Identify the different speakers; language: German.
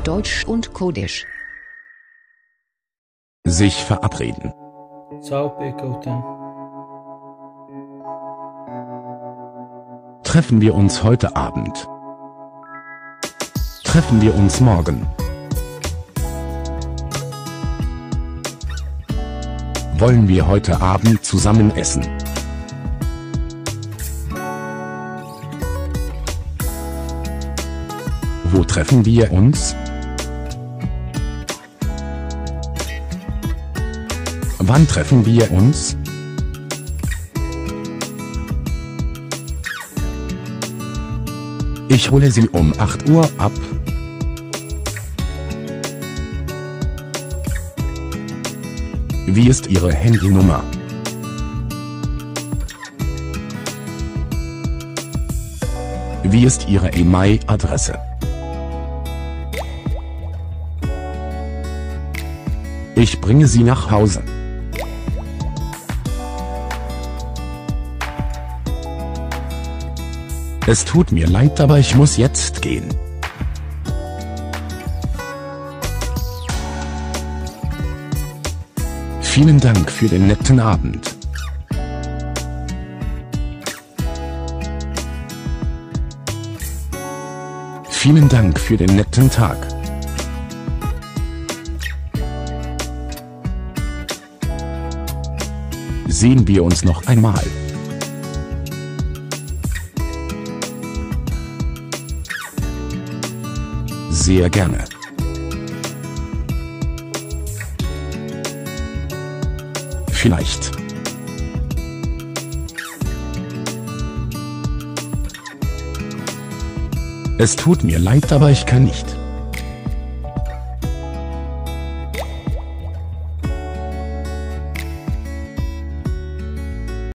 Speaker 1: Deutsch und Kodisch.
Speaker 2: Sich verabreden. Treffen wir uns heute Abend. Treffen wir uns morgen. Wollen wir heute Abend zusammen essen? Wo treffen wir uns? Wann treffen wir uns? Ich hole Sie um 8 Uhr ab. Wie ist Ihre Handynummer? Wie ist Ihre E-Mail-Adresse? Ich bringe Sie nach Hause. Es tut mir leid, aber ich muss jetzt gehen. Vielen Dank für den netten Abend. Vielen Dank für den netten Tag. Sehen wir uns noch einmal. Sehr gerne. Vielleicht. Es tut mir leid, aber ich kann nicht.